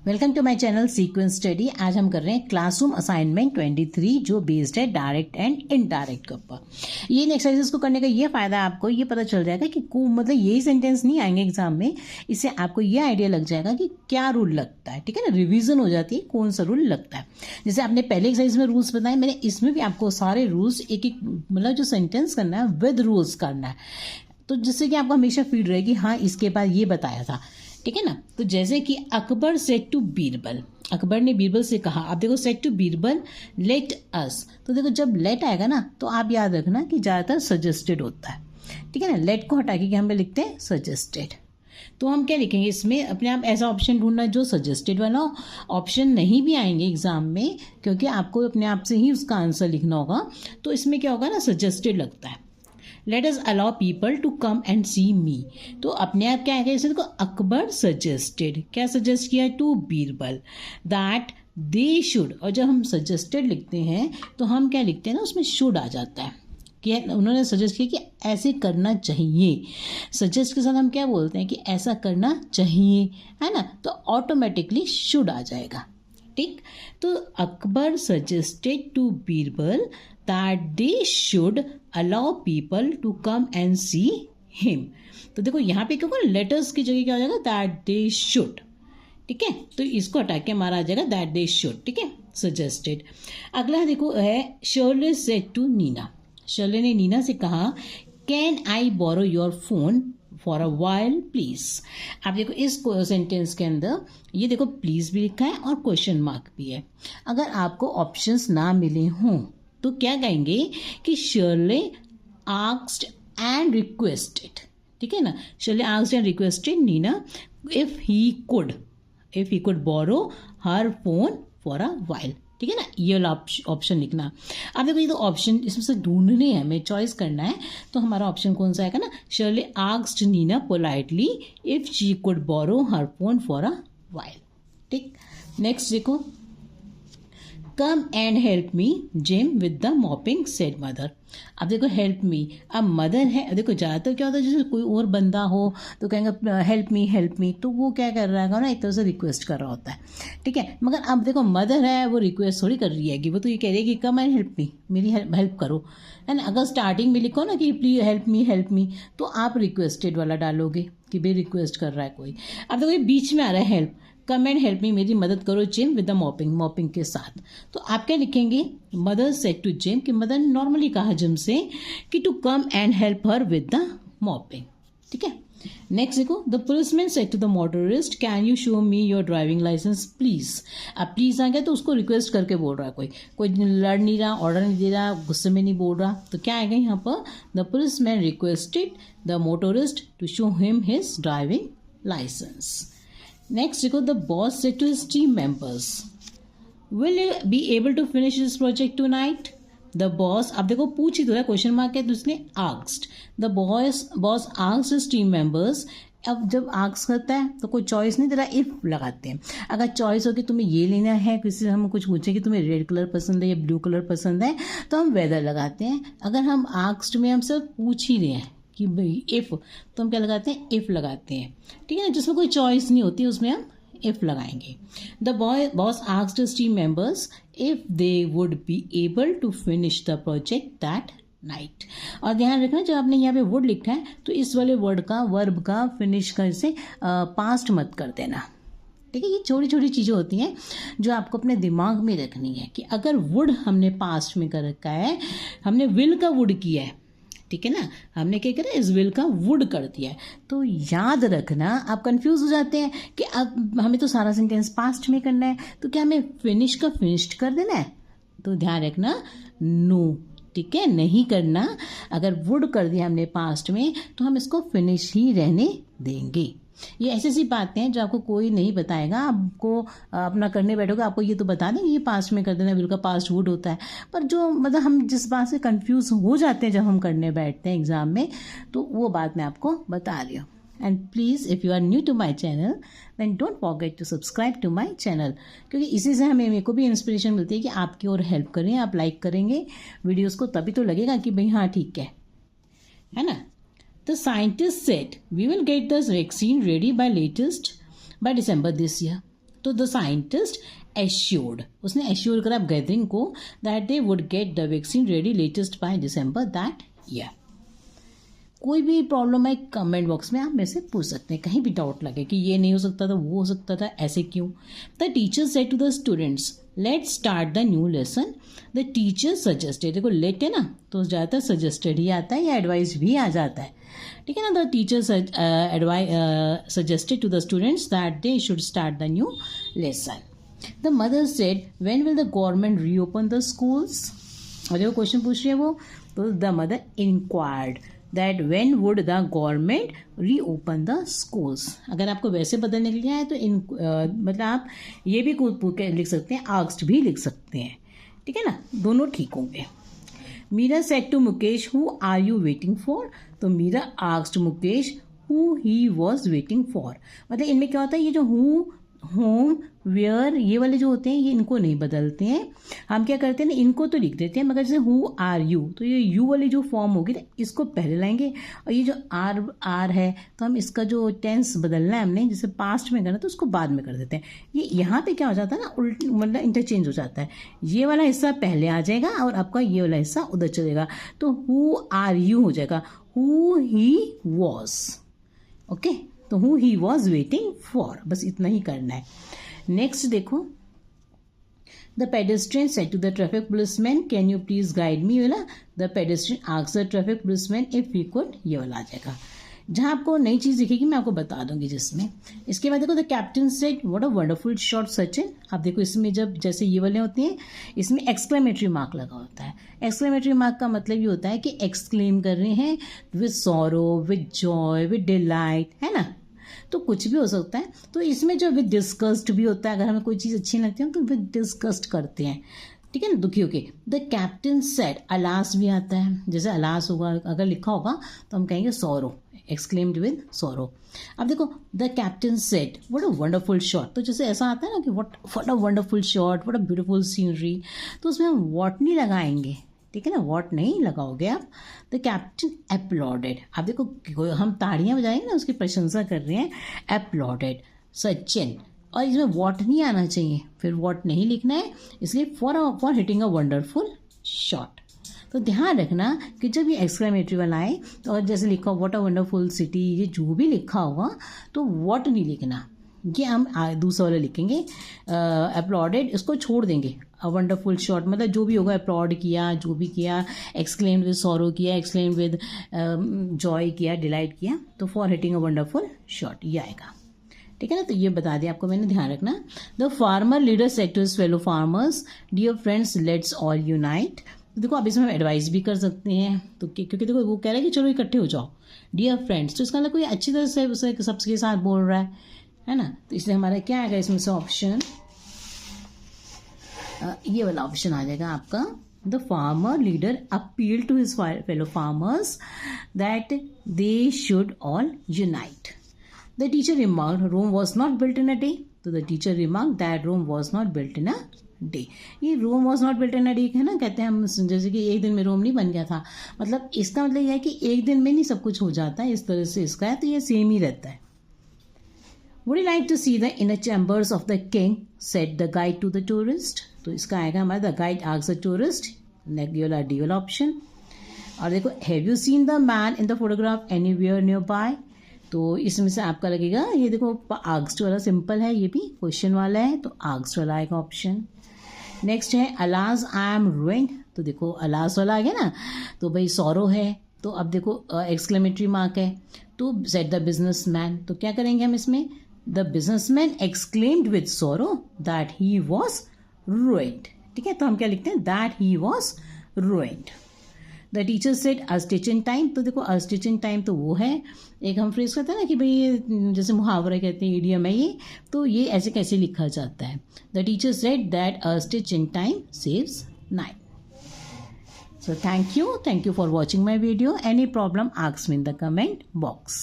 Welcome to my channel sequence study. आज हम कर रहे हैं क्लासरूम असाइनमेंट 23 जो बेस्ड है डायरेक्ट एंड इनडायरेक्ट के ऊपर। ये एक्सरसाइजेस को करने का ये फायदा है, आपको ये पता चल जाएगा कि मतलब यही सेंटेंस नहीं आएंगे एग्जाम में। इससे आपको ये आइडिया लग जाएगा कि क्या रूल लगता है। ठीक है ना, रिवीजन हो जाती है कौन सा रूल लगता है। जैसे आपने पहले एक्सरसाइज में रूल्स बताए, मैंने इसमें भी आपको सारे रूल्स एक एक मतलब जो सेंटेंस करना है विद रूल्स करना है, तो जिससे कि आपको हमेशा फीड रहेगी हाँ इसके बाद ये बताया था। ठीक है ना, तो जैसे कि अकबर सेड टू बीरबल, अकबर ने बीरबल से कहा। अब देखो said to Birbal let us, तो देखो जब लेट आएगा ना तो आप याद रखना कि ज़्यादातर सजेस्टेड होता है। ठीक है ना, लेट को हटा के हम लिखते हैं सजेस्टेड। तो हम क्या लिखेंगे इसमें, अपने आप ऐसा ऑप्शन ढूंढना जो सजेस्टेड वाला हो। ऑप्शन नहीं भी आएंगे एग्जाम में क्योंकि आपको अपने आप से ही उसका आंसर लिखना होगा। तो इसमें क्या होगा ना, सजेस्टेड लगता है। Let us allow people to come and see me, तो अपने आप क्या है, इसको अकबर सजेस्टेड, क्या सजेस्ट किया to Birbal that they should. और जब हम सजेस्टेड लिखते हैं तो हम क्या लिखते हैं ना, उसमें शुड आ जाता है कि उन्होंने सजेस्ट किया कि ऐसे करना चाहिए। सजेस्ट के साथ हम क्या बोलते हैं कि ऐसा करना चाहिए, है ना, तो ऑटोमेटिकली शुड आ जाएगा। ठीक, तो Akbar suggested to Birbal that they should allow people to come and see him. तो देखो यहाँ पे क्योंकि लेटर्स की जगह क्या हो जाएगा, दैट दे शुड। ठीक है, तो इसको हटा के हमारा आ जाएगा दैट दे शुड। ठीक है, सजेस्टेड। अगला देखो है Shirley said to Nina, Shirley ने नीना से कहा can I borrow your phone for a while please. आप देखो इस सेंटेंस के अंदर ये देखो प्लीज भी लिखा है और क्वेश्चन मार्क भी है। अगर आपको ऑप्शंस ना मिले हों तो क्या कहेंगे कि शर्ले आस्क्ड एंड रिक्वेस्टेड। ठीक है ना, Shirley asked and requested Nina if he could borrow her phone for a while. ठीक है ना, ये वाला ऑप्शन लिखना। अब देखो ये तो ऑप्शन इसमें से ढूंढने हैं, हमें चॉइस करना है। तो हमारा ऑप्शन कौन सा आएगा ना, Shirley asked Nina politely if she could borrow her phone for a while. ठीक, नेक्स्ट देखो come and help me Jim with the mopping said mother. अब देखो हेल्प मी, अब मदर है। देखो ज़्यादातर क्या होता है, जैसे कोई और बंदा हो तो कहेंगे हेल्प मी, तो वो क्या कर रहा है ना, एक तरह से रिक्वेस्ट कर रहा होता है। ठीक है, मगर अब देखो मदर है, वो रिक्वेस्ट थोड़ी कर रही है कि वो तो ये कह रही है कि कम एंड हेल्प मी, मेरी हेल्प करो, है ना। अगर स्टार्टिंग में लिखो ना कि प्लीज हेल्प मी, तो आप रिक्वेस्टेड वाला डालोगे कि भाई रिक्वेस्ट कर रहा है कोई। अब देखो ये बीच में आ रहा है हेल्प, कम एंड हेल्प मी, मेरी मदद करो जिम विद द मॉपिंग के साथ। तो आप क्या लिखेंगे, मदर सेड टू जिम, कि मदर ने नॉर्मली कहा जिम से कि to come and help her with the mopping. ठीक है, नेक्स्ट देखो the policeman said to the motorist can you show me your driving licence please. अब प्लीज आ गया तो उसको रिक्वेस्ट करके बोल रहा है, कोई लड़ नहीं रहा, ऑर्डर नहीं दे रहा, गुस्से में नहीं बोल रहा। तो क्या आएगा यहाँ पर, the policeman requested the motorist to show him his driving licence. Next, देखो the boss said to his team members, will you be able to finish this project tonight? The boss, अब देखो पूछ ही तो है, क्वेश्चन मार्क है तो उसने asked, the boss asked his team members। अब जब आस्क करता है तो कोई चॉइस नहीं दे रहा, इफ लगाते हैं। अगर चॉइस हो कि तुम्हें ये लेना है, किसी से हम कुछ पूछे कि तुम्हें रेड कलर पसंद है या ब्लू कलर पसंद है, तो हम वेदर लगाते हैं। अगर हम आस्क्ड में हम सिर्फ पूछ ही रहे हैं कि भाई इफ़, तो हम क्या लगाते हैं, इफ़ लगाते हैं। ठीक है ना, जिसमें कोई चॉइस नहीं होती उसमें हम इफ़ लगाएंगे। The boss asked his team members if they would be able to finish the project that night. और ध्यान रखना जब आपने यहाँ पे वुड लिखा है तो इस वाले वर्ड का वर्ब का फिनिश कर से पास्ट मत कर देना। ठीक है, ये छोटी छोटी चीज़ें होती हैं जो आपको अपने दिमाग में रखनी है कि अगर वुड हमने पास्ट में कर रखा है, हमने विल का वुड किया है, ठीक है ना, हमने क्या करा, इस विल का वुड कर दिया है, तो याद रखना। आप कंफ्यूज हो जाते हैं कि अब हमें तो सारा सेंटेंस पास्ट में करना है, तो क्या हमें फिनिश का फिनिश्ड कर देना है, तो ध्यान रखना नो। ठीक है, नहीं करना। अगर वुड कर दिया हमने पास्ट में तो हम इसको फिनिश ही रहने देंगे। ये ऐसी सी बातें हैं जो आपको कोई नहीं बताएगा, आपको अपना करने बैठोगे आपको ये तो बता देंगे ये पास्ट में कर देना, विल का पास्ट वुड होता है। पर जो मतलब हम जिस बात से कंफ्यूज हो जाते हैं जब हम करने बैठते हैं एग्जाम में, तो वो बात मैं आपको बता रही हूँ। And please if you are new to my channel then don't forget to subscribe to my channel, क्योंकि इसी से मेरे को भी इंस्पिरेशन मिलती है कि आपकी और हेल्प करें। आप लाइक करेंगे वीडियोज़ को तभी तो लगेगा कि भाई हाँ ठीक है ना। The scientists said we will get the vaccine ready by December this year. तो द साइंटिस्ट एश्योर्ड, उसने एश्योर करा गैदरिंग को that they would get the vaccine ready latest by December that year. कोई भी प्रॉब्लम है comment box में आप मेरे से पूछ सकते हैं, कहीं भी डाउट लगे कि ये नहीं हो सकता था, वो हो सकता था, ऐसे क्यों। The teacher said to the students let's start the new lesson. The teacher suggested, देखो लेट है ना तो ज़्यादातर सजेस्टेड ही आता है या एडवाइस भी आ जाता है, ठीक है ना। The teacher suggested to the students that they should start the new lesson. The mother said when will the government reopen the schools. और देखो क्वेश्चन पूछ रही है वो, तो the mother enquired that when would the government reopen the schools. अगर आपको वैसे बदलने के लिए है तो मतलब आप ये भी लिख सकते हैं, आस्क्ड भी लिख सकते हैं, ठीक है ना, दोनों ठीक होंगे। Meera said to Mukesh who are you waiting for. तो Meera asked Mukesh who he was waiting for. मतलब इनमें क्या होता है, ये जो हु, होम, वेयर, ये वाले जो होते हैं ये इनको नहीं बदलते हैं। हम क्या करते हैं ना, इनको तो लिख देते हैं, मगर जैसे हु आर यू, तो ये यू वाली जो फॉर्म होगी ना इसको पहले लाएंगे, और ये जो आर है तो हम इसका जो टेंस बदलना है हमने, जैसे पास्ट में करना तो उसको बाद में कर देते हैं। ये यहाँ पे क्या हो जाता है ना, उल्ट मतलब इंटरचेंज हो जाता है, ये वाला हिस्सा पहले आ जाएगा और आपका ये वाला हिस्सा उधर चलेगा। तो हु आर यू हो जाएगा हु ही वॉज, ओके। तो who he was waiting for, बस इतना ही करना है। नेक्स्ट देखो, the pedestrian said to the traffic policeman can you please guide me, वाला the pedestrian asked the traffic policeman if he could, ये वाला आ जाएगा। जहाँ आपको नई चीज़ दिखेगी मैं आपको बता दूंगी जिसमें। इसके बाद देखो, the captain said what a wonderful shot Sachin. आप देखो इसमें जब जैसे ये वाले होते हैं इसमें एक्सक्लेमेटरी मार्क लगा होता है। एक्सक्लेमेटरी मार्क का मतलब ये होता है कि एक्सक्लेम कर रहे हैं with sorrow, with Joy, with delight, है ना, तो कुछ भी हो सकता है। तो इसमें जो विद डिस्कस्ड भी होता है, अगर हमें कोई चीज़ अच्छी लगती है तो विद डिस्कस्ड करते हैं, ठीक है ना, दुखी होके। द कैप्टन सेड, अलास भी आता है, जैसे अलास होगा अगर लिखा होगा तो हम कहेंगे सॉरो, एक्सक्लेम्ड विद सॉरो। अब देखो, the captain said what a wonderful shot, तो जैसे ऐसा आता है ना कि what a wonderful shot, what a beautiful scenery, तो उसमें हम व्हाट नहीं लगाएंगे, ठीक है ना, व्हाट नहीं लगाओगे आप। द कैप्टन अपलॉडेड, आप देखो हम ताड़ियां बजाएंगे ना उसकी प्रशंसा कर रहे हैं, अपलॉडेड सचिन, और इसमें व्हाट नहीं आना चाहिए, फिर व्हाट नहीं लिखना है, इसलिए for hitting a wonderful shot. तो ध्यान रखना कि जब ये एक्सक्लेमेटरी वाला आए तो और जैसे लिखा हो व्हाट अ वंडरफुल सिटी, ये जो भी लिखा होगा तो व्हाट नहीं लिखना, ये हम दूसरा वाला लिखेंगे। अपलॉडेड इसको छोड़ देंगे, अ वंडरफुल शॉट मतलब जो भी होगा, अपलॉड किया, जो भी किया, एक्सक्लेम्ड विद सॉरो किया, एक्सक्लेम्ड विद जॉय किया, डिलाइट किया, तो for hitting a wonderful shot ये आएगा, ठीक है ना। तो ये बता दिया आपको मैंने, ध्यान रखना। The farmer leader said to his fellow farmers dear friends let's all unite. तो देखो अब इसमें हम एडवाइस भी कर सकते हैं, तो क्योंकि देखो वो कह रहा है कि चलो इकट्ठे हो जाओ डियर फ्रेंड्स, तो इसका मतलब कोई अच्छी तरह से उसे सबके साथ बोल रहा है ना, तो इसलिए हमारा क्या आएगा इसमें से ऑप्शन, ये वाला ऑप्शन आ जाएगा आपका। The farmer leader appeal to his fellow farmers that they should all unite. The teacher remarked Rome was not built in a day. तो the teacher remarked that Rome was not built in a day. ये Rome was not built in a day है ना, कहते हैं हम जैसे कि एक दिन में रोम नहीं बन गया था, मतलब इसका मतलब यह है कि एक दिन में नहीं सब कुछ हो जाता है, इस तरह से इसका है, तो ये सेम ही रहता है। Would you like to see the inner chambers of the king? Said the guide to the tourist. तो इसका आएगा हमारा the guide asks the tourist. ये वाला डी वाला ऑप्शन। और देखो have you seen the man in the photograph anywhere nearby? तो इसमें से आपका लगेगा, ये देखो asked वाला सिंपल है, ये भी क्वेश्चन वाला है, तो asked वाला आएगा ऑप्शन। नेक्स्ट है alas I am ruined। तो देखो alas वाला आ गया ना, तो भाई sorrow है, तो अब देखो एक्सक्लेमेटरी मार्क है, तो said the businessman, तो क्या करेंगे हम इसमें, The businessman exclaimed with sorrow that he was ruined। ठीक है, तो हम क्या लिखते हैं, that he was ruined। The teacher said a stitch in time। तो देखो a stitch in time तो वो है, एक हम फ्रेज कहते हैं ना कि भाई जैसे मुहावरा कहते हैं, इडियम है ये, तो ये ऐसे कैसे लिखा जाता है। The teacher said that a stitch in time saves 9। So thank you for watching my video. Any problem, ask me in the comment box.